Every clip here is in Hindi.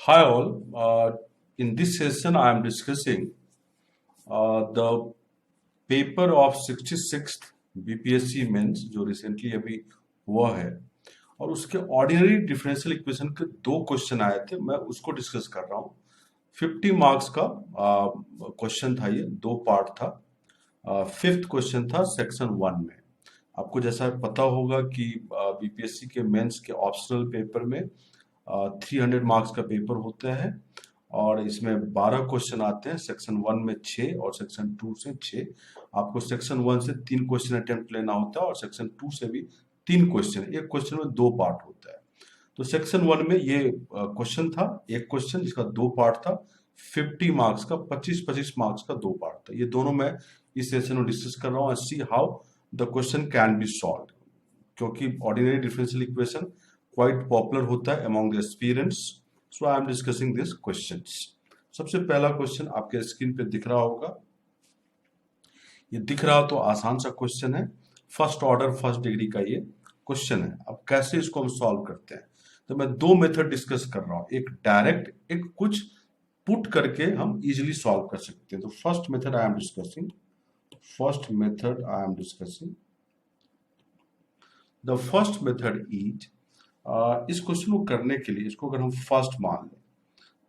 Hi all. In this session, I am discussing the paper of 66th BPSC mains जो रिसेंटली अभी हुआ है और उसके ऑर्डिनरी डिफरेंशियल इक्वेशन के दो क्वेश्चन आए थे। मैं उसको डिस्कस कर रहा हूँ। 50 मार्क्स का क्वेश्चन था, ये दो पार्ट था। फिफ्थ क्वेश्चन था सेक्शन 1 में। आपको जैसा पता होगा कि बीपीएससी के मेंस के ऑप्शनल पेपर में 300 मार्क्स का पेपर होता है और इसमें 12 क्वेश्चन आते हैं। सेक्शन 1 में 6 और सेक्शन 2 से 6। आपको सेक्शन 1 से 3 क्वेश्चन अटेम्प्ट लेना होता है और सेक्शन 2 से भी 3 क्वेश्चन। एक क्वेश्चन में 2 पार्ट होता है। तो सेक्शन 1 में ये क्वेश्चन था, एक क्वेश्चन जिसका 2 पार्ट था। 50 मार्क्स का, 25-25 मार्क्स का 2 पार्ट था। ये दोनों मैं इस सेशन में डिस्कस कर रहा हूँ। See how the question can be solve, क्योंकि ordinary differential equation quite popular होता है among the aspirants. So I am discussing this questions. सबसे पहला क्वेश्चन आपके स्क्रीन पे दिख रहा होगा। ये दिख रहा तो आसान सा क्वेश्चन है। फर्स्ट ऑर्डर फर्स्ट डिग्री का ये क्वेश्चन है। अब कैसे इसको हम सॉल्व करते हैं, तो मैं दो मेथड डिस्कस कर रहा हूँ, एक डायरेक्ट, एक कुछ पुट करके हम इजिली सॉल्व कर सकते हैं। तो first method I am discussing, the first method is, इस क्वेश्चन को करने के लिए इसको अगर हम फर्स्ट मान लें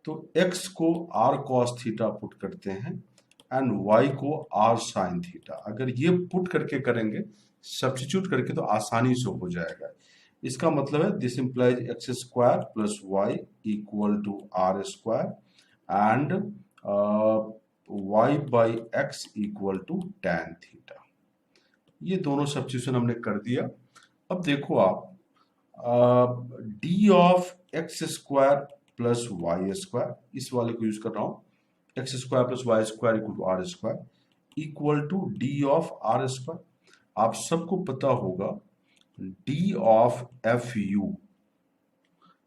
तो x को r cos थीटा पुट करते हैं एंड y को r sin थीटा। अगर ये पुट करके करेंगे, सब्स्टिट्यूट करके, तो आसानी से हो जाएगा। इसका मतलब है this implies x square plus y equal to r square and y by x equal to tan theta. ये दोनों सब्स्टिट्यूशन हमने कर दिया। अब देखो आप, d of x square plus y square, इस वाले को यूज कर रहा हूं, x square plus y square equal to r square equal to d of r square. आप सबको पता होगा d of f u,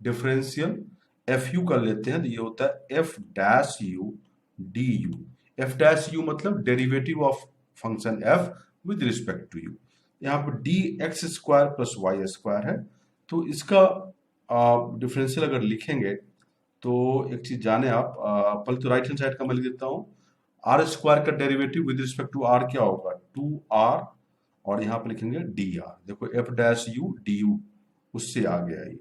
differential F you कर लेते हैं तो ये होता है f dash u d u. F dash u मतलब derivative of function f with respect to u. यहाँ पर d x square plus y square है, तो इसका डिफरेंशियल अगर लिखेंगे तो एक चीज जाने आप, पहले तो राइट हैंड साइड का मैं लिख देता हूँ। आर स्क्वायर का derivative with respect to r क्या होगा, 2r, और यहाँ पे लिखेंगे डी आर। देखो f dash u d u उससे आ गया ये,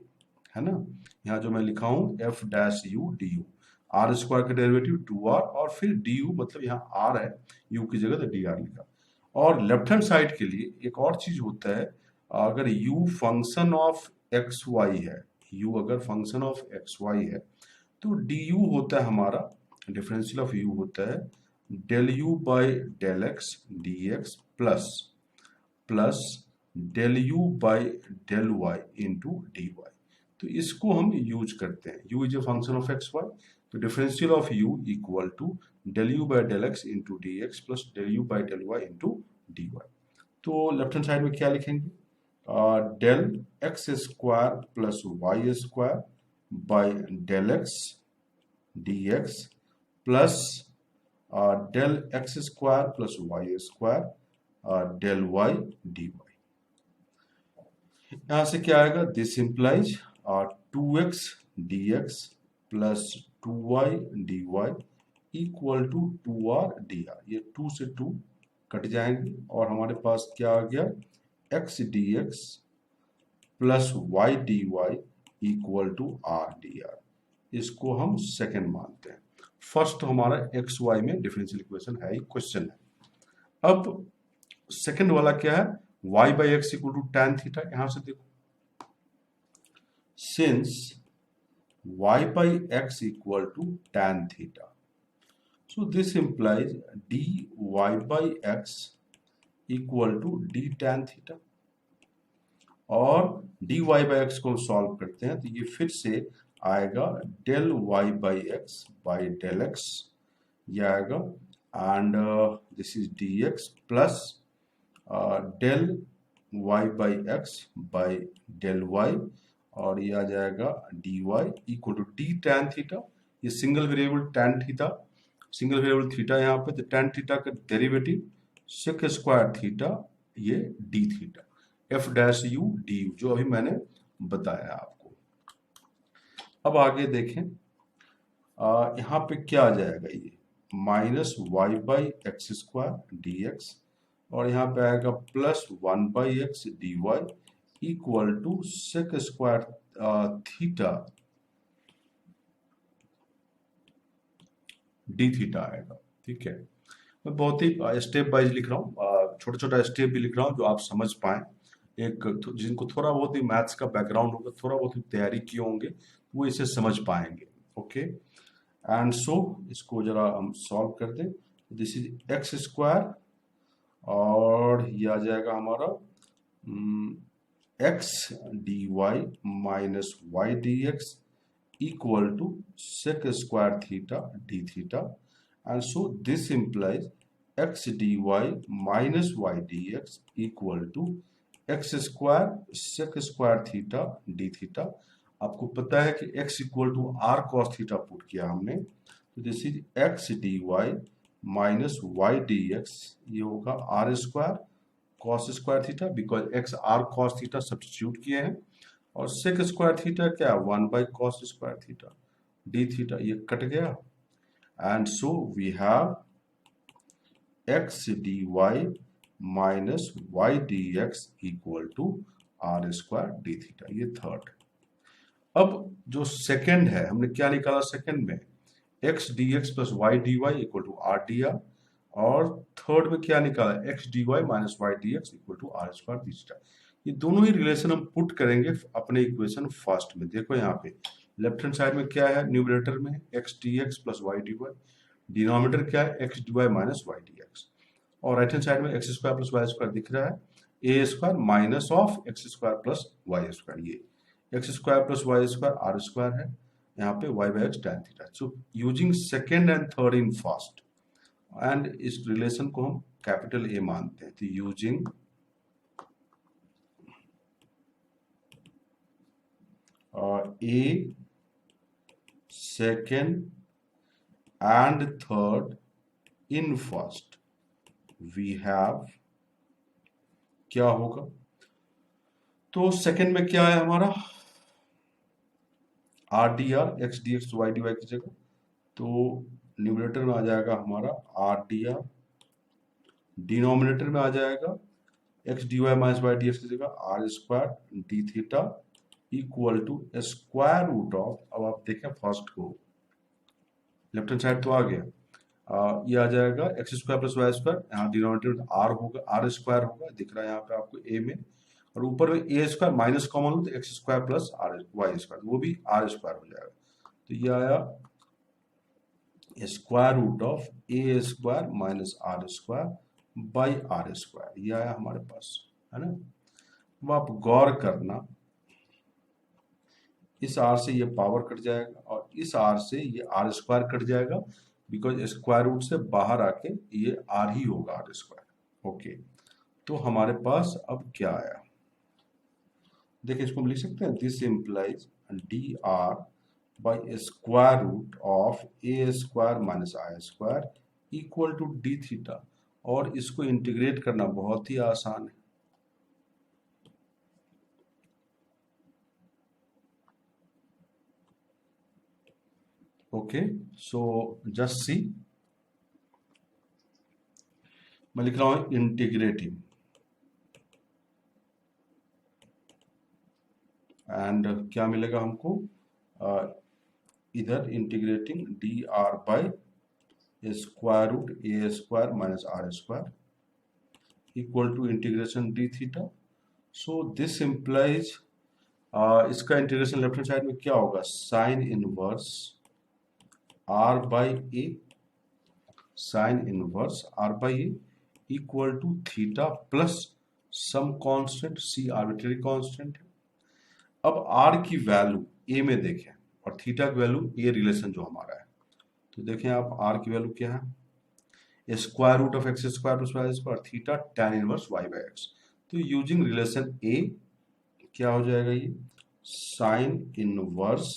है ना। यहाँ जो मैं लिखा हूँ f dash u d u, r square का डेरिवेटिव 2r और फिर डी यू, मतलब यहाँ आर है, यू की जगह तो डी आर लिखा। और लेफ्ट हैंड साइड के लिए एक और चीज होता है, अगर u function of x y है, u अगर फंक्शन ऑफ एक्स वाई है तो du होता है हमारा, डिफरेंशियल ऑफ u होता है del u by del x d x plus del u by del y into d y. तो इसको हम यूज करते हैं। u is a function of x y, तो differential of u equal to del u by del x into d x plus del u by del y into d y. तो लेफ्ट हैंड साइड में क्या लिखेंगे, del x square plus y square by del x d x plus del x square plus y square del y d y. यहां से क्या आएगा, this implies 2x dx plus 2y dy equal to 2r dr। ये 2 से 2 कट जाएंगे और हमारे पास क्या आ गया, x dx plus y dy equal to r dr। इसको हम सेकंड मानते हैं। फर्स्ट हमारा एक्स वाई में डिफरेंशियल इक्वेशन है, क्वेश्चन है। अब सेकंड वाला क्या है, y by x equal to tan theta. यहां से देखो, since y by x equal to tan theta, so this implies dy by x equal to d tan theta। और dy by x को हम सॉल्व करते हैं तो ये फिर से आएगा del y by x by del x, ये आएगा and this is dx plus del y by x by del y, और ये आ जाएगा dy equal to d tan theta. ये single variable tan theta, single variable theta यहाँ पे, तो tan थीटा का डेरिवेटिव सेक स्क्वायर थीटा, ये d theta, f dash u d u, जो अभी मैंने बताया आपको। अब आगे देखें, यहाँ पे क्या आ जाएगा, ये minus y by x square d x, और यहाँ पे आएगा plus 1/x dy equal to sec square theta d theta आएगा। ठीक है, मैं बहुत ही स्टेप वाइज लिख रहा हूँ, छोटा छोटा स्टेप भी लिख रहा हूँ जो आप समझ पाए। जिनको थोड़ा बहुत ही मैथ्स का बैकग्राउंड होगा, थोड़ा बहुत ही तैयारी किए होंगे, वो इसे समझ पाएंगे। ओके, एंड सो इसको जरा हम सॉल्व कर दें। दिस इज एक्स स्क्वायर, और ये आ जाएगा हमारा x d y minus y d x equal to sec square theta d theta, and so this implies x dy minus y dx equal to x square sec square theta d theta। आपको पता है कि x equal to r cos theta put किया हमने, तो this is x dy minus y dx, ये होगा r square cos square theta, because x r cos theta substitute किए हैं, और सेक स्क्वायर थीटा क्या, 1/cos square theta d theta, ये कट गया, and so we have x d y minus y d x equal to r square d theta, ये थर्ड। अब जो सेकंड है, हमने क्या निकाला सेकंड में, x d x plus y d y equal to r d r, और थर्ड में क्या निकाला, x d y minus y d x equal to r square d theta. ये दोनों ही रिलेशन हम पुट करेंगे अपने इक्वेशन फर्स्ट में। देखो यहाँ पे लेफ्ट हैंड साइड में क्या है, न्यूमरेटर में x d x plus y d y, denominator क्या है, x d y minus y d x, और राइट हैंड साइड में x square plus y square दिख रहा है, a square minus of x square plus y square, ये x square plus y square r square है, यहाँ पे y by x tan theta. So using second and third in first, and इस रिलेशन को हम कैपिटल ए मानते हैं, तो using A, second and third in first, we have, क्या होगा, तो सेकंड में क्या है हमारा, r d r x d x y d y की जगह, तो न्यूमरेटर में आ जाएगा हमारा आर डी आर, डिनोमिनेटर में आ जाएगा x d y minus y d x की जगह r square d theta equal to square root of, अब आप देखें फर्स्ट को, लेफ्ट हैंड साइड तो आ गया, ये आ जाएगा x square plus y square, यहाँ डिनोमिनेटर में आर होगा, आर स्क्वायर होगा, दिख रहा है यहाँ पे आपको ए में, और ऊपर में ए स्क्वायर माइनस कॉमन हो तो x square plus r y square, वो भी आर स्क्वायर हो जाएगा, तो ये आया square root of a square minus r square by r square, ये आया हमारे पास, है ना। अब आप गौर करना, इस आर से ये पावर कट जाएगा, और इस आर से ये आर स्क्वायर कट जाएगा, बिकॉज स्क्वायर रूट से बाहर आके ये आर ही होगा, आर स्क्वायर। ओके, तो हमारे पास अब क्या आया, देखिए इसको हम लिख सकते हैं, this implies d r by square root of a square minus i square equal to d theta, और इसको इंटीग्रेट करना बहुत ही आसान है। ओके, सो जस्ट सी, मैं लिख रहा हूं इंटीग्रेटिंग, एंड क्या मिलेगा हमको, इधर integrating d r by square root a square minus r square equal to integration d theta. So this implies, इसका इंटीग्रेशन लेफ्ट हैंड साइड में क्या होगा, sine inverse r by a, sine inverse r by a equal to theta plus some constant, C arbitrary constant है। अब आर की वैल्यू ए में देखें और थीटा की वैल्यू ए रिलेशन जो हमारा है, तो देखें आप आर की वैल्यू क्या है, square root of x square plus y square theta tan inverse y by x, तो यूजिंग रिलेशन ए क्या हो जाएगा, ये sine inverse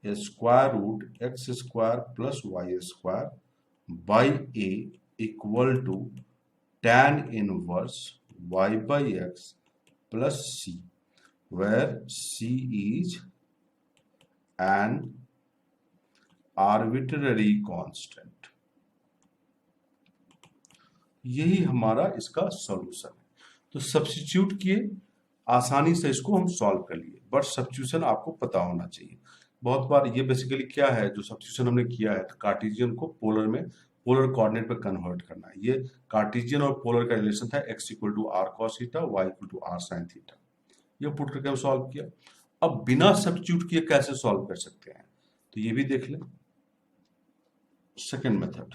square root x square plus y square by a equal to tan inverse y by x plus C, where C is an arbitrary constant. यही हमारा इसका सॉल्यूशन है। तो सब्स्टिट्यूट किए, आसानी से इसको हम सॉल्व कर लिए, बट सब्स्टिट्यूशन आपको पता होना चाहिए। बहुत बार ये बेसिकली क्या है, जो सब्स्टिट्यूशन हमने किया है, तो कार्टेशियन को पोलर में, पोलर कोऑर्डिनेट में कन्वर्ट करना है। ये कार्टेशियन और पोलर का रिलेशन था, x equal to r cos theta, y equal to r sine theta. ये पुट करके हम सॉल्व किया। अब बिना सब्स्टिट्यूट किए कैसे सॉल्व कर सकते हैं, तो ये भी देख लें। सेकेंड मेथड,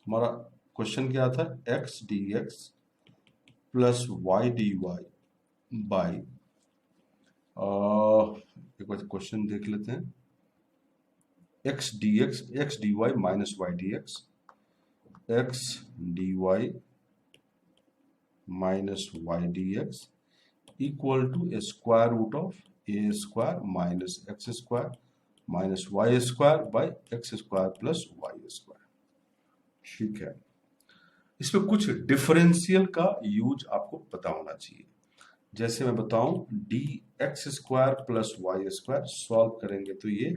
हमारा क्वेश्चन क्या था, x d x plus y d y by, एक बार क्वेश्चन देख लेते हैं, x d y minus y d x d y minus y d x equal to square root of a square minus x square minus y square by x square plus y square. ठीक है, इसमें कुछ डिफरेंशियल का यूज आपको पता होना चाहिए। जैसे मैं बताऊं, d x square plus y square solve करेंगे तो ये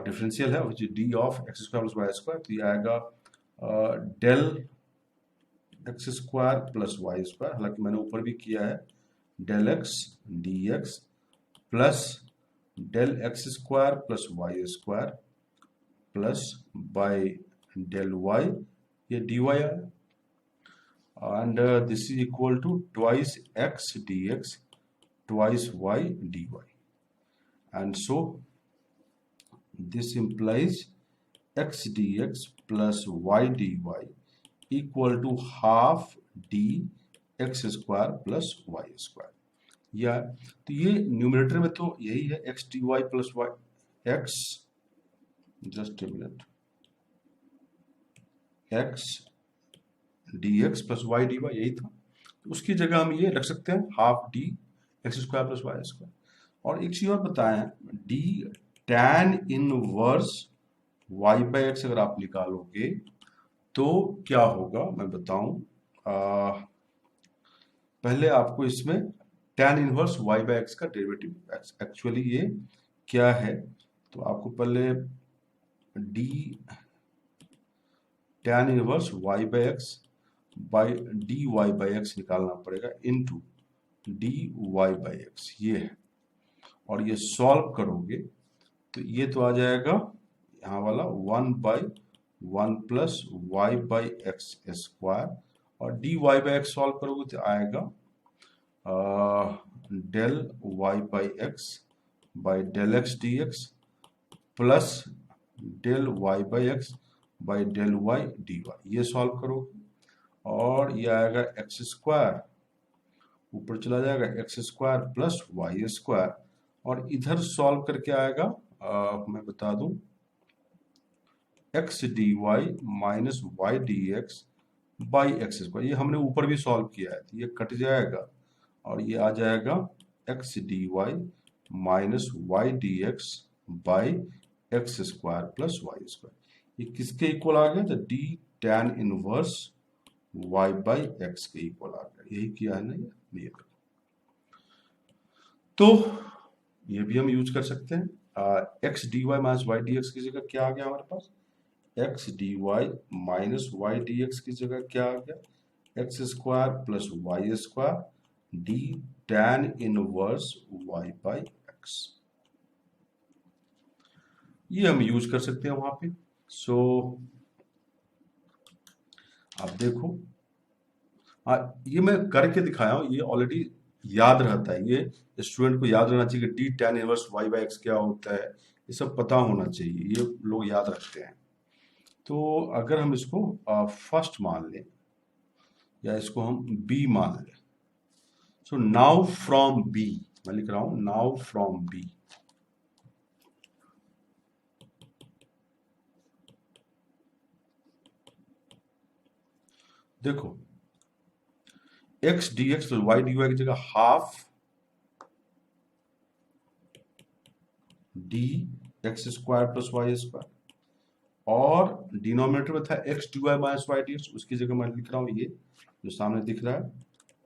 डिफरेंशियल है, d of x square plus y square, तो ये आएगा del x square plus y square, हालांकि मैंने ऊपर भी किया है, del x d x plus del x square plus y square plus by del y, ये डी वाई आया, and this is equal to twice x dx twice y dy, and so this implies x dx plus y dy equal to half d x square plus y square। या तो ये न्यूमरेटर में तो यही है, x dy plus y x, just a minute, x dx plus y d y यही था, तो उसकी जगह हम ये रख सकते हैं, half d x square plus y square. और एक चीज और बताएं, d tan inverse y by x अगर आप निकालोगे तो क्या होगा मैं बताऊं, पहले आपको इसमें tan inverse y by x का डेरिवेटिव एक्चुअली ये क्या है, तो आपको पहले d tan inverse y by x by d y by x निकालना पड़ेगा into d y by x, ये है। और ये सॉल्व करोगे तो ये तो आ जाएगा यहाँ वाला 1/1 plus y by x square, और d y by x solve करोगे तो आएगा del y by x by del x d x plus del y by x by del y d y, ये सॉल्व करोगे और ये आएगा एक्स स्क्वायर, ऊपर चला जाएगा x square plus y square, और इधर सॉल्व करके आएगा मैं बता दूं, x d y minus y d x by x square, ये हमने ऊपर भी सॉल्व किया है, तो ये कट जाएगा और ये आ जाएगा x d y minus y d x by x square plus y square. ये किसके इक्वल आ गया, तो d tan inverse y by x के इक्वल आ गया, यही किया है ना ये देखो। तो ये भी हम यूज कर सकते हैं, x d y minus y d x की जगह क्या आ गया हमारे पास, x d y minus y d x की जगह क्या आ गया, x square plus y square d tan inverse y by x, ये हम यूज कर सकते हैं वहां पे। सो आप देखो, ये मैं करके दिखाया हूं, ये ऑलरेडी याद रहता है, ये स्टूडेंट को याद रहना चाहिए कि d tan inverse y by x क्या होता है, ये सब पता होना चाहिए, ये लोग याद रखते हैं। तो अगर हम इसको फर्स्ट मान लें या इसको हम बी मान लें, सो नाउ फ्रॉम बी, मैं लिख रहा हूं नाउ फ्रॉम बी, देखो x d x plus y d y की जगह half d x square plus y square, और डिनोमिनेटर में था x d y minus y d x, उसकी जगह मैं लिख रहा हूं ये जो सामने दिख रहा है,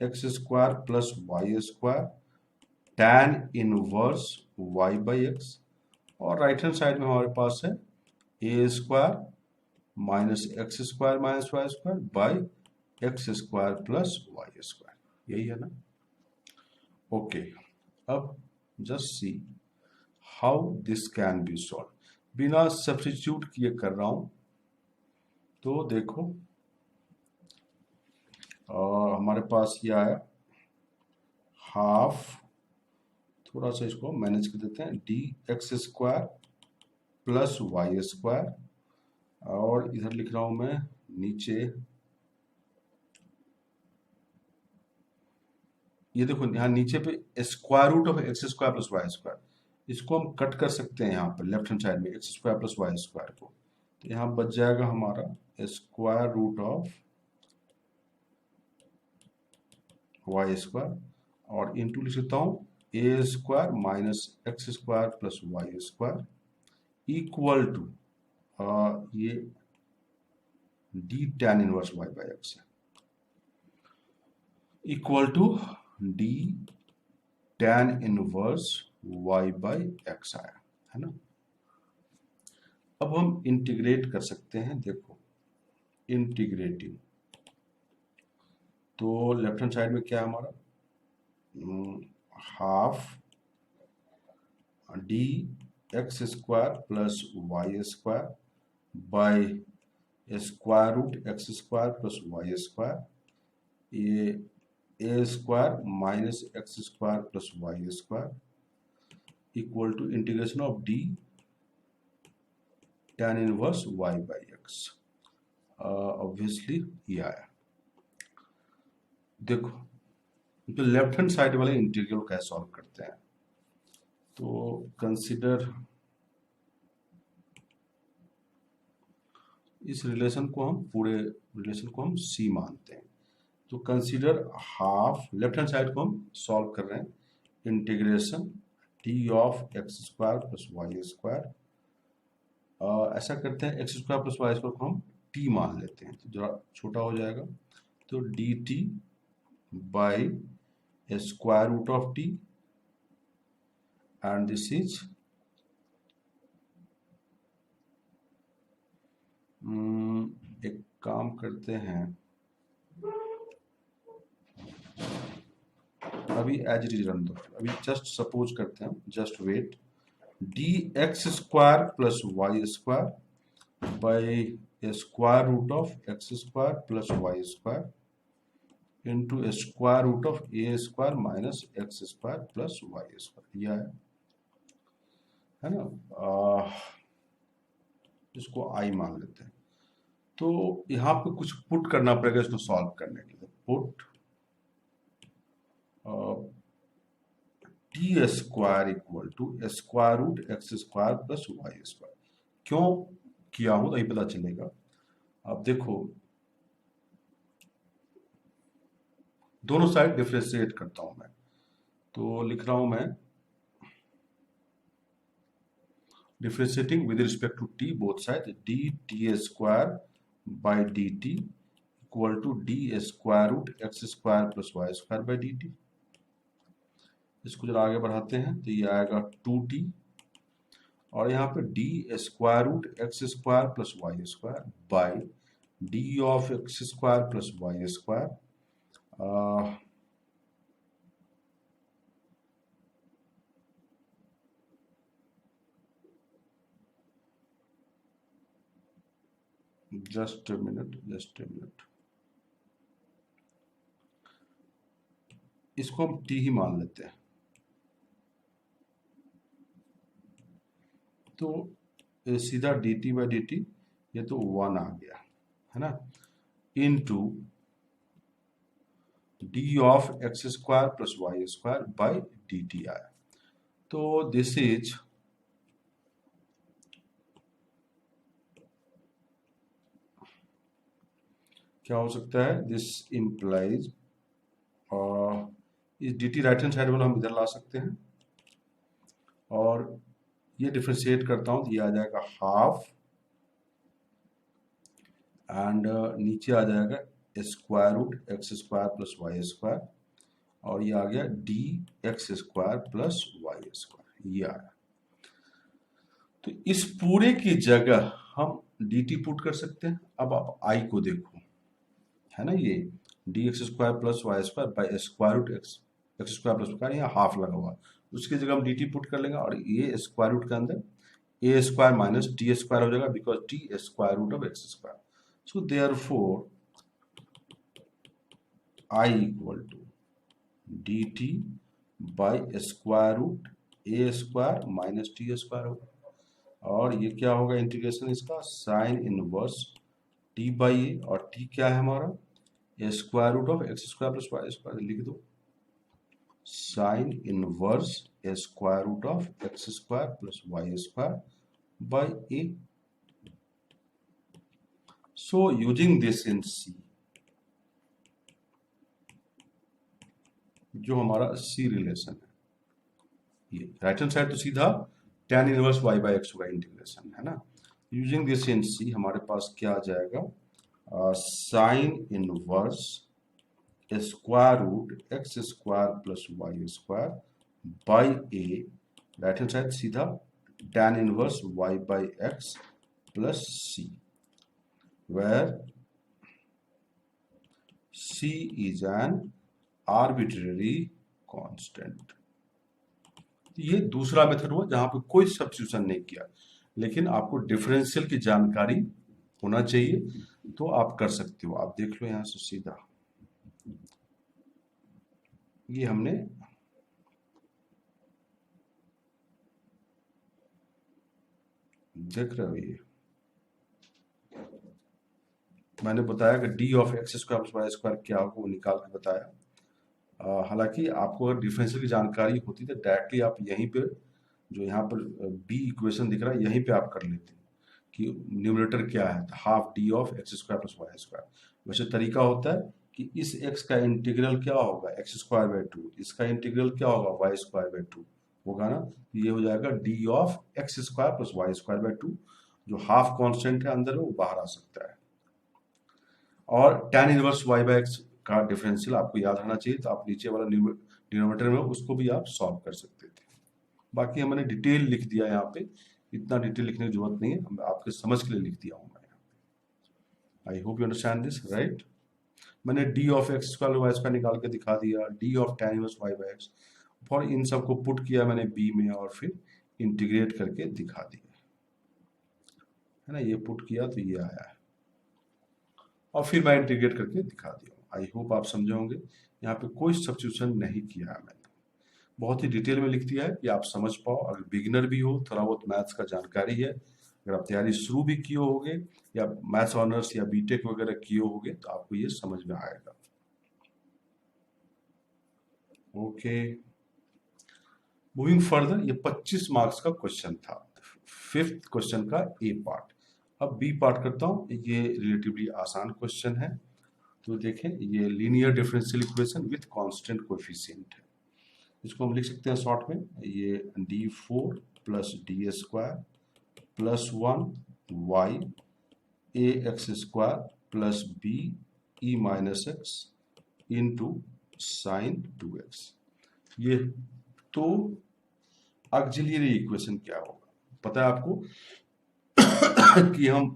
x square plus y square tan inverse y by x, और राइट हैंड साइड में हमारे पास है a square minus x square minus y square by x square plus y square, यही है ना। ओके, अब just see how this can be solve. बिना सब्स्टिट्यूट किए कर रहा हूं, तो देखो हमारे पास ये आया हाफ, थोड़ा सा इसको मैनेज कर देते हैं, d x square plus y square, और इधर लिख रहा हूं मैं नीचे, ये देखो यहाँ नीचे पे square root of x square plus y square, इसको हम कट कर सकते हैं यहाँ पर लेफ्ट हैंड साइड में x square plus y square को, तो यहाँ बच जाएगा हमारा square root of y square, और इंटू लिख सकता हूँ a square minus x square plus y square equal to ये d tan inverse y by x है, equal to d tan inverse y by x आया, है ना। अब हम इंटीग्रेट कर सकते हैं, देखो इंटीग्रेटिंग, तो लेफ्ट हैंड साइड में क्या है हमारा, half d x square plus y square by square root x square plus y square, ये a square minus x square plus y square equal to integration of d tan inverse y by x, obviously ये आया। देखो तो लेफ्ट हैंड साइड वाले इंटीग्रल को कैसे सॉल्व करते हैं, तो कंसीडर इस रिलेशन को, हम पूरे रिलेशन को हम सी मानते हैं, तो consider half, left hand side को हम सॉल्व कर रहे हैं, integration t of x square plus y square, ऐसा करते हैं x square plus y square को हम टी मान लेते हैं, तो जरा छोटा हो जाएगा, तो d t by square root of t, and this is एक काम करते हैं, अभी एज इट इज रन दो, अभी जस्ट सपोज करते हैं, just wait, d x square plus y square by square root of x square plus y square into square root of a square minus x square plus y square, यह है ना। इसको आई मान लेते हैं, तो यहाँ पे कुछ पुट करना पड़ेगा इसको सॉल्व करने के लिए, put t square equal to square root x square plus y square, क्यों किया हूं तभी पता चलेगा। अब देखो दोनों साइड डिफरेंशिएट करता हूं मैं, तो लिख रहा हूं मैं differentiating with respect to t both side, d t square by d t equal to d square root x square plus y square by d t. इसको जरा आगे बढ़ाते हैं, तो ये आएगा 2t, और यहाँ पे d square root x square plus y square by d of x square plus y square, just a minute, इसको हम t ही मान लेते हैं, तो सीधा dt बाई डी टी, ये तो 1 आ गया, है ना, into d of x square plus y square by d t आया, तो दिस इज क्या हो सकता है, दिस इंप्लाइज इस d t right hand side वाला हम इधर ला सकते हैं, और ये डिफरेंशिएट करता हूं तो ये आ जाएगा हाफ, एंड नीचे आ जाएगा square root x square plus y square, और ये आ गया d x square plus y square, ये आया। तो इस पूरे की जगह हम डी टी पुट कर सकते हैं। अब आप आई को देखो, है ना, ये d x square plus y square by square root x, x square plus square, यहाँ हाफ लगा हुआ, उसकी जगह हम डी टी पुट कर लेंगे, और ये स्क्वायर रूट के अंदर a square minus t square हो जाएगा, because t square root of x square. So therefore I equal to d t by square root a square minus t square होगा, और ये क्या होगा इंटीग्रेशन इसका, sine inverse t by a, और टी क्या है हमारा, square root of x square plus y square, लिख दो sine inverse square root of x square plus y square by a. So using this in c, जो हमारा सी रिलेशन है, ये राइट हैंड साइड तो सीधा tan inverse y by x होगा इंटीग्रेशन, है ना। यूजिंग दिस इन सी हमारे पास क्या आ जाएगा, sine inverse square root x square plus y square by a, right hand side सीधा tan inverse y by x plus c, where c is an arbitrary constant। ये दूसरा मेथड हुआ जहां पे कोई सब्स्टिट्यूशन नहीं किया, लेकिन आपको डिफरेंशियल की जानकारी होना चाहिए, तो आप कर सकते हो। आप देख लो यहां से सीधा, ये हमने देख रहे हो, ये मैंने बताया कि d of x square plus y square क्या होगा, वो निकाल के बताया। हालांकि आपको अगर डिफरेंशियल की जानकारी होती तो डायरेक्टली आप यहीं पे, जो यहाँ पर बी इक्वेशन दिख रहा है, यहीं पे आप कर लेते कि न्यूमरेटर क्या है, half d of x square plus y square. वैसे तरीका होता है कि इस एक्स का इंटीग्रल क्या होगा, एक्स स्क्वायर बाई टू, इसका इंटीग्रल क्या होगा, वाई स्क्वायर बाई टू होगा ना, तो ये हो जाएगा d of x square plus y square by two, जो हाफ कॉन्स्टेंट है अंदर वो बाहर आ सकता है। और tan inverse y by x का डिफरेंशियल आपको याद रहना चाहिए, तो आप नीचे वाला डिनोमिनेटर में उसको भी आप सॉल्व कर सकते थे। बाकी हमने डिटेल लिख दिया यहाँ पे, इतना डिटेल लिखने की जरूरत नहीं है, आपके समझ के लिए लिख दिया हूँ मैं। I hope you understand this, right. मैंने d of x square y square निकाल के दिखा दिया, d of tan inverse y by x, और इन सबको पुट किया मैंने बी में, और फिर इंटीग्रेट करके दिखा दिया, है ना। ये पुट किया तो ये आया है, और फिर मैं इंटीग्रेट करके दिखा दिया। आई होप आप समझे होंगे, यहाँ पे कोई सब्स्टिट्यूशन नहीं किया है मैंने, बहुत ही डिटेल में लिख दिया है कि आप समझ पाओ। अगर बिगिनर भी हो, थोड़ा बहुत मैथ्स का जानकारी है, अगर आप तैयारी शुरू भी किए होगे, या मैथ्स ऑनर्स या बीटेक वगैरह किए होगे, तो आपको ये समझ में आएगा। ओके, मूविंग फर्दर, ये 25 मार्क्स का क्वेश्चन था, फिफ्थ क्वेश्चन का ए पार्ट। अब बी पार्ट करता हूँ, ये रिलेटिवली आसान क्वेश्चन है। तो देखें, ये linear differential equation with constant coefficient है, इसको हम लिख सकते हैं शॉर्ट में, ये d4 plus d square plus 1 y a x square plus b e minus x into sine 2x। ये तो ऑक्सिलियरी इक्वेशन क्या होगा, पता है आपको कि हम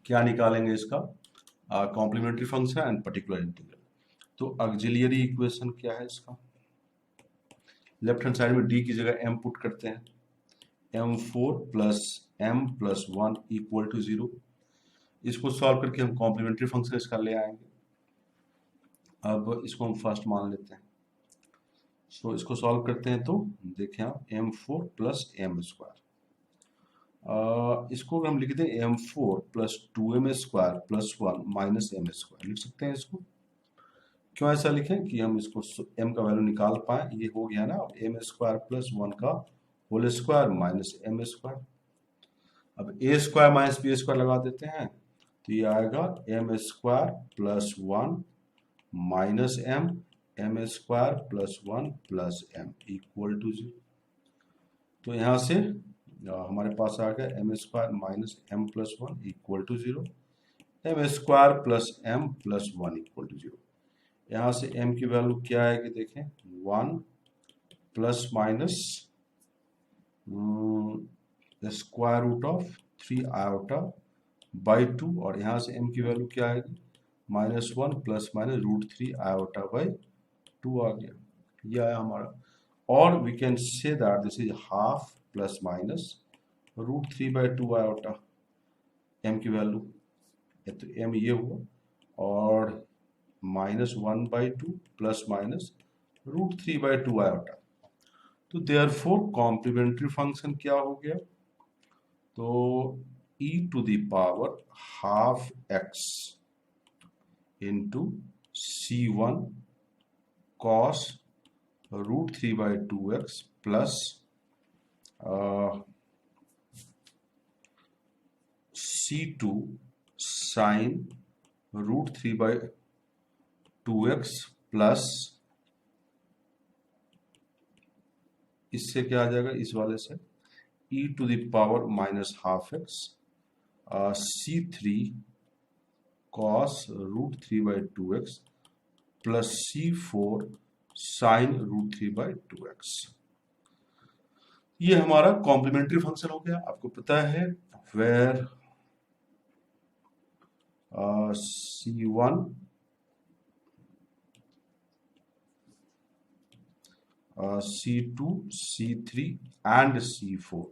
क्या निकालेंगे इसका, complementary function and particular integral. तो ऑक्सिलियरी इक्वेशन क्या है इसका, लेफ्ट हैंड साइड में d की जगह m पुट करते हैं, m4 plus m plus 1 equal to 0। इसको सॉल्व करके हम कॉम्प्लीमेंट्री फंक्शन इसका ले आएंगे। अब इसको हम फर्स्ट मान लेते हैं, सो इसको सॉल्व करते हैं, तो देखें आप m4 प्लस एम स्क्वायर, इसको हम लिख दें m4 plus 2m square plus 1 minus m square, लिख सकते हैं इसको। क्यों ऐसा लिखें कि हम इसको m का वैल्यू निकाल पाए, ये हो गया ना एम स्क्वायर प्लस 1 का whole square minus m square. अब a square minus b square लगा देते हैं, तो ये आएगा m square plus 1 minus m square plus 1 plus m equal to 0। तो यहाँ से हमारे पास आ गया m square minus m plus 1 equal to 0। M square plus m plus 1 equal to 0। यहाँ से m की वैल्यू क्या आएगी देखें, 1 plus minus square root of 3 iota by 2, और यहाँ से m की वैल्यू क्या आएगी, -1 प्लस माइनस √3 आयोटा बाई 2 आ गया, ये आया हमारा। और we can say that this is half plus minus √3 by 2 iota, m की वैल्यू, तो m ये हुआ, और -1 बाई 2 प्लस माइनस √3 बाई 2 आयोटा। तो देयरफॉर कॉम्प्लीमेंट्री फंक्शन क्या हो गया, तो e to the power half x into c1 cos √3 by 2x plus c2 sine √3 by 2x plus, इससे क्या आ जाएगा, इस वाले से e to the power minus half x c3 cos √3 by 2x plus c4 sine √3 by 2x। ये हमारा कॉम्प्लीमेंट्री फंक्शन हो गया। आपको पता है where c1 c2 c3 and c4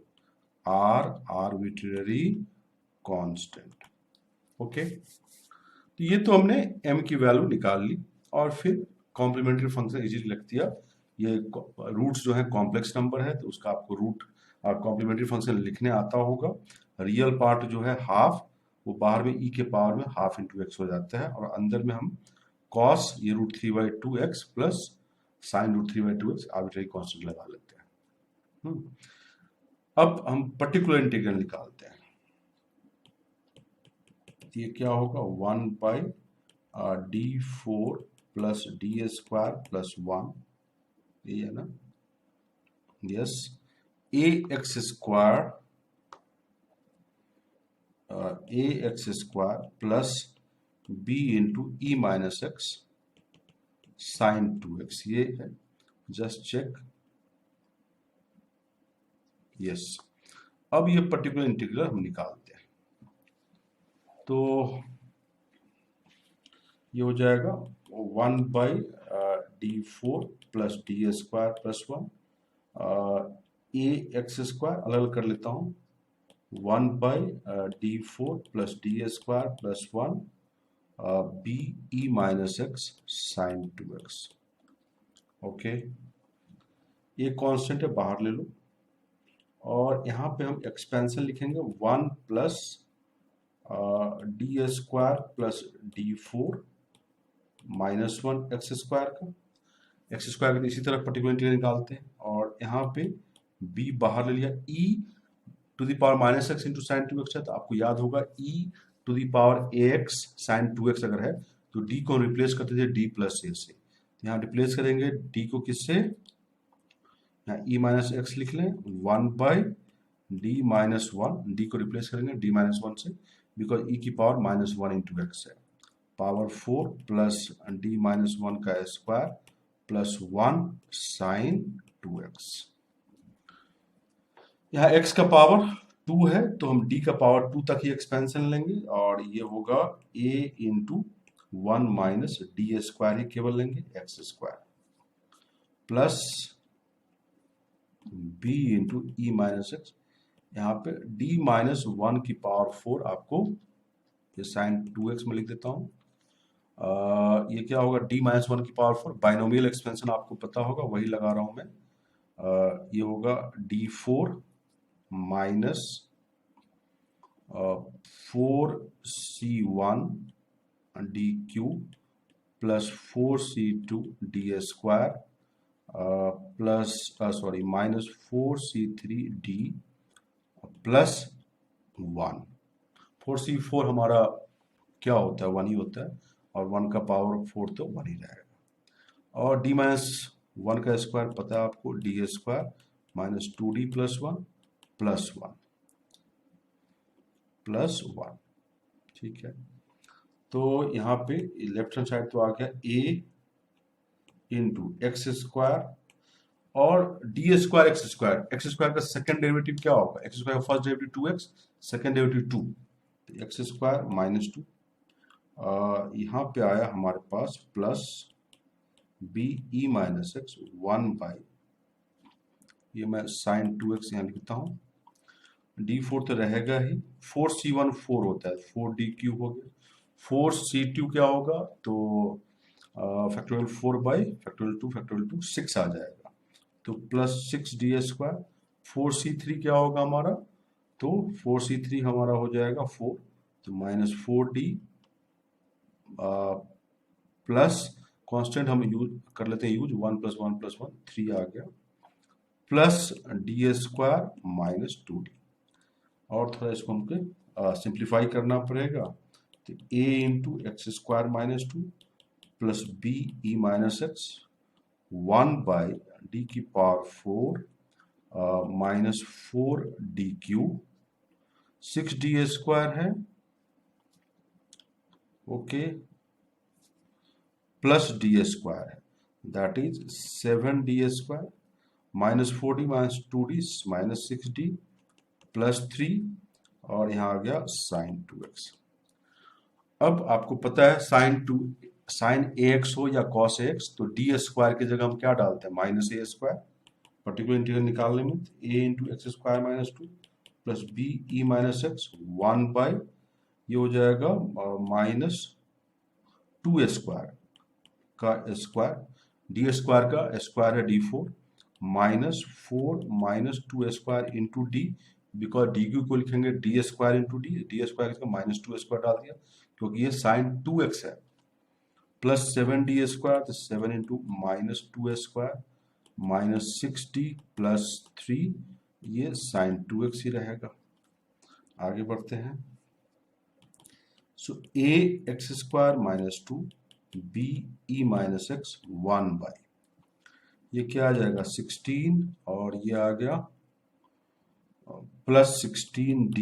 are arbitrary constant। Okay, तो ये तो हमने m की वैल्यू निकाल ली और फिर कॉम्प्लीमेंट्री फंक्शन इजीली लिख दिया। ये रूट्स जो है कॉम्प्लेक्स नंबर है तो उसका आपको रूट कॉम्प्लीमेंट्री फंक्शन लिखने आता होगा। रियल पार्ट जो है हाफ, वो बाहर में e के पावर में हाफ इंटू एक्स हो जाता है, और अंदर में हम कॉस ये √3 by 2x plus sign √3 by 2x arbitrary constant लगा लेते हैं। अब हम पर्टिकुलर इंटीग्रल निकालते हैं। ये क्या होगा, 1 by d4 plus d square plus 1, ये है ना, yes, a x square plus b into e minus x sine 2x, ये है, जस्ट चेक, यस। अब ये पर्टिकुलर इंटीग्रल हम निकालते हैं, तो ये हो जाएगा 1 by d4 plus d square plus 1, a x square अलग अलग कर लेता हूँ, 1 by d4 plus d square plus 1 b e minus x sine 2x। Okay, ये कांस्टेंट है, बाहर ले लो, और यहाँ पे हम एक्सपेंशन लिखेंगे 1 plus d square plus d4 -1 x square का, एक्स स्क्वायर का इसी तरह पर्टिकुलर इंटीग्रल निकालते हैं, और यहाँ पे b बाहर ले लिया, e to the power minus x into sine 2x है, तो आपको याद होगा e to the power ax sine 2x अगर है तो d को रिप्लेस करते थे d प्लस a से, यहाँ रिप्लेस करेंगे d को किससे, यहाँ e माइनस एक्स लिख लें, 1 बाई d माइनस 1, डी को रिप्लेस करेंगे d माइनस 1 से, बिकॉज e की पावर -1 इंटू एक्स है, पावर 4 प्लस d माइनस 1 का स्क्वायर प्लस 1 साइन 2x। यहाँ x का पावर 2 है तो हम d का पावर 2 तक ही एक्सपेंशन लेंगे, और ये होगा a into 1 minus d square ही केवल लेंगे, x square plus b into e minus x, यहाँ पे d माइनस 1 की पावर 4 आपको ये साइन 2x में लिख देता हूँ, ये क्या होगा, d माइनस 1 की पावर 4, बाइनोमियल एक्सपेंशन आपको पता होगा, वही लगा रहा हूँ मैं, ये होगा d4 minus 4c1 D cube plus 4c2 D square plus sorry minus 4c3 D plus 1। 4c4 हमारा क्या होता है, 1 ही होता है, और 1 का पावर 4 तो 1 ही रहेगा, और d माइनस 1 का स्क्वायर पता है आपको, D square minus 2d plus 1 plus 1 plus 1, ठीक है। तो यहाँ पे लेफ्ट हैंड साइड तो आ गया a इंटू एक्स स्क्वायर और डी स्क्वायर एक्स स्क्वायर का सेकंड डेरिवेटिव क्या होगा, एक्स स्क्वायर का first derivative 2x, second derivative 2, तो एक्स स्क्वायर माइनस 2, यहाँ पे आया हमारे पास plus b e minus x 1/, ये मैं साइन 2x यहाँ लिखता हूँ, d4 तो रहेगा ही, 4c1 4 होता है, 4d3 हो गया, 4c2 क्या होगा, तो फैक्टोरियल 4/(2) 6 आ जाएगा, तो प्लस 6d², 4c3 क्या होगा हमारा, तो 4c3 हमारा हो जाएगा 4, तो माइनस 4d प्लस कांस्टेंट हम यूज कर लेते हैं, यूज 1 + 1 + 1 3 आ गया, प्लस d² माइनस 2d, और थोड़ा इसको हमको सिंप्लीफाई करना पड़ेगा, तो a into x square minus 2 plus b e minus x 1/d⁴ minus 4d³ 6d² है, ओके, प्लस d² है, that is 7d² minus 4d minus 2d minus 6d plus 3, और यहाँ आ गया साइन 2x। अब आपको पता है साइन ax हो या cos ax, तो d² की जगह हम क्या डालते हैं, माइनस a², पर्टिकुलर इंटीग्रल निकालने में a into x square minus 2 plus b e minus x 1/, ये हो जाएगा माइनस 2² का स्क्वायर, d² का स्क्वायर है d4, minus 4 minus 2² into D, because D को लिखेंगे d² इंटू डी² का माइनस 2² डाल दिया क्योंकि ये साइन 2x है, प्लस 7d² तो 7 into minus 2² minus 6d plus 3, ये साइन 2x ही रहेगा। आगे बढ़ते हैं, सो a x² minus 2 b e minus x 1/, ये क्या आ जाएगा 16, और ये आ गया प्लस 16d,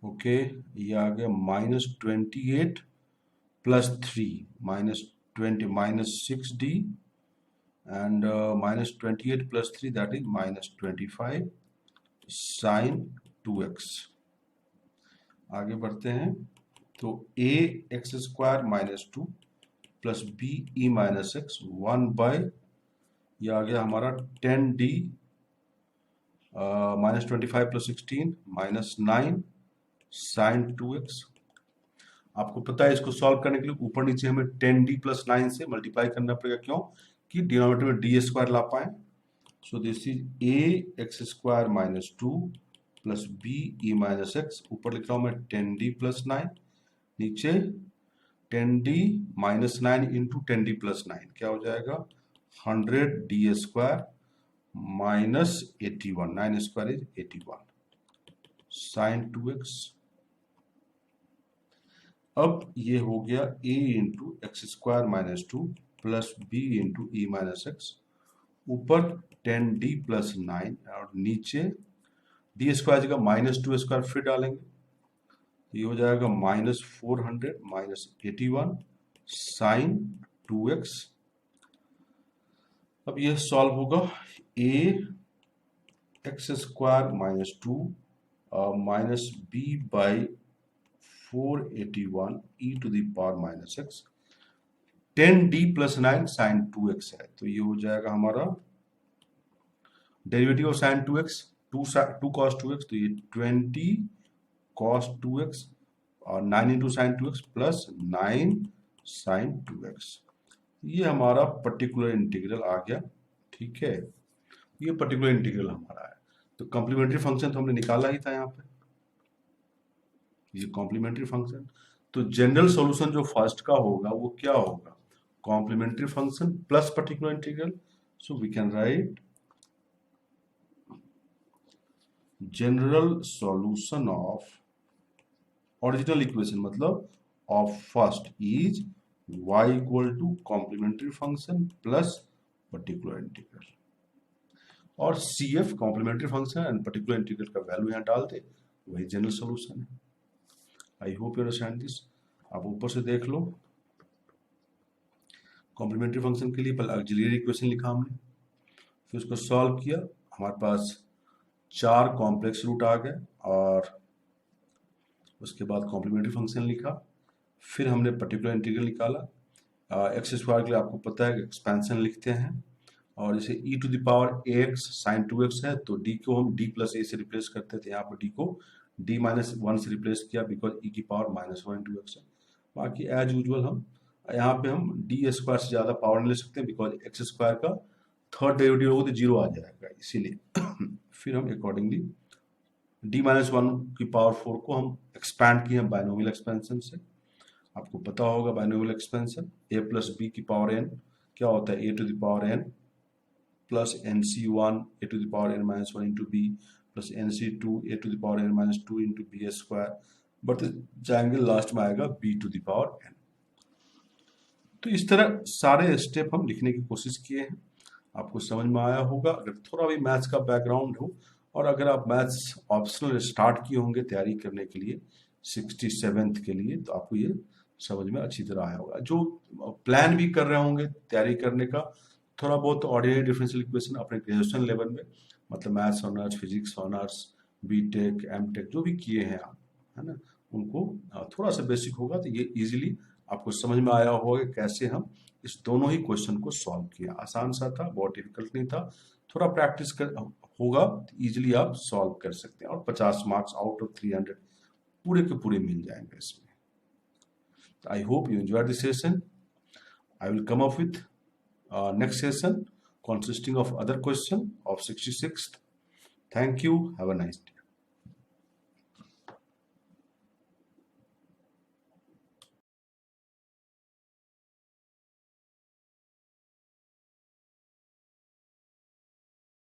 ओके, ये आ गया minus 28 plus 3 minus 20 minus 6d and minus 28 plus 3 that is minus 25 sine 2x। आगे बढ़ते हैं, तो a x² minus 2 plus b e minus x 1/, यह आ गया हमारा 10d minus 25 plus 16 minus 9 sine 2x। आपको पता है इसको सॉल्व करने के लिए ऊपर नीचे हमें 10d प्लस 9 से मल्टीप्लाई करना पड़ेगा, क्यों कि डिनोमिनेटर में d² ला पाए, so this is a x² minus 2 plus b e minus x, ऊपर लिख रहा हूं मैं 10d प्लस 9, नीचे 10d minus 9 into 10d plus 9 क्या हो जाएगा 100d² minus 81, 9² is 81 sign 2x। अब ये हो गया a into x² minus 2 plus b into e minus x, ऊपर 10d प्लस 9 और नीचे d² जगह माइनस 2² फिर डालेंगे, ये हो जाएगा माइनस 400 माइनस 81 साइन 2x। अब ये सॉल्व होगा, a x² minus 2 minus b by 481 e to the power minus x, 10d plus 9 sine 2x है, तो ये हो जाएगा हमारा derivative of sine 2x 2 cos 2x, तो ये 20 cos 2x और 9 into sine 2x plus 9 sine 2x, ये हमारा पर्टिकुलर इंटीग्रल आ गया। ठीक है, ये पर्टिकुलर इंटीग्रल हमारा है, तो कॉम्प्लीमेंट्री फंक्शन तो हमने निकाला ही था यहाँ पे, ये कॉम्प्लीमेंट्री फंक्शन, तो जनरल सॉल्यूशन जो फर्स्ट का होगा वो क्या होगा, complementary function plus particular integral, so we can write general solution of original equation मतलब of first is y equal to complementary function plus particular integral, और CF complementary function and particular integral का वैल्यू यहाँ डाल दे, वही जनरल सॉल्यूशन है। I hope you understand this. आप ऊपर से देख लो। कॉम्प्लीमेंट्री फंक्शन के लिए पहले ऑक्सिलरी इक्वेशन लिखा हमने, फिर उसको सॉल्व किया, हमारे पास 4 कॉम्प्लेक्स रूट आ गए, और उसके बाद कॉम्प्लीमेंट्री फंक्शन लिखा, फिर हमने पर्टिकुलर इंटीग्रल निकाला। एक्स स्क्वायर के लिए आपको पता है एक्सपेंशन लिखते हैं, और जैसे e to the power ax sin 2x है तो d को हम d प्लस a से रिप्लेस करते थे, यहाँ पर d को d माइनस 1 से रिप्लेस किया बिकॉज e की पावर माइनस 1 इंटू एक्स है। बाकी एज यूजुअल हम यहाँ पे हम डी स्क्वायर से ज़्यादा पावर नहीं ले सकते बिकॉज एक्स स्क्वायर का थर्ड डेरिवेटिव होगा तो 0 आ जाएगा, इसीलिए फिर हम अकॉर्डिंगली d माइनस 1 की पावर 4 को हम एक्सपैंड किए हैं बाइनोमियल एक्सपेंशन से। आपको पता होगा binomial expansion a plus b की पावर n क्या होता है, a to the power n plus nc1 a to the power n minus 1 into b plus nc2 a to the power n minus 2 into b square, but जाएंगे लास्ट में आएगा b to the power n। तो इस तरह सारे स्टेप हम लिखने की कोशिश किए हैं, आपको समझ में आया होगा। अगर थोड़ा भी मैथ्स का बैकग्राउंड हो, और अगर आप मैथ्स ऑप्शनल स्टार्ट किए होंगे तैयारी करने के लिए 67th के लिए, तो आपको ये समझ में अच्छी तरह आया होगा। जो प्लान भी कर रहे होंगे तैयारी करने का, थोड़ा बहुत ऑर्डिनरी डिफरेंशियल इक्वेशन अपने ग्रेजुएशन लेवल में, मतलब maths honours, physics honours, BTech, MTech जो भी किए हैं आप, है ना, उनको थोड़ा सा बेसिक होगा तो ये इजीली आपको समझ में आया होगा कैसे हम इस दोनों ही क्वेश्चन को सॉल्व किया। आसान सा था, बहुत डिफिकल्ट नहीं था, थोड़ा प्रैक्टिस कर होगा तो इजीली आप सॉल्व कर सकते हैं, और 50 मार्क्स आउट ऑफ 300 पूरे के पूरे मिल जाएंगे इसमें। आई hope you enjoy this session. I will come up with next session consisting of other question of 66th. Thank you. Have a nice day.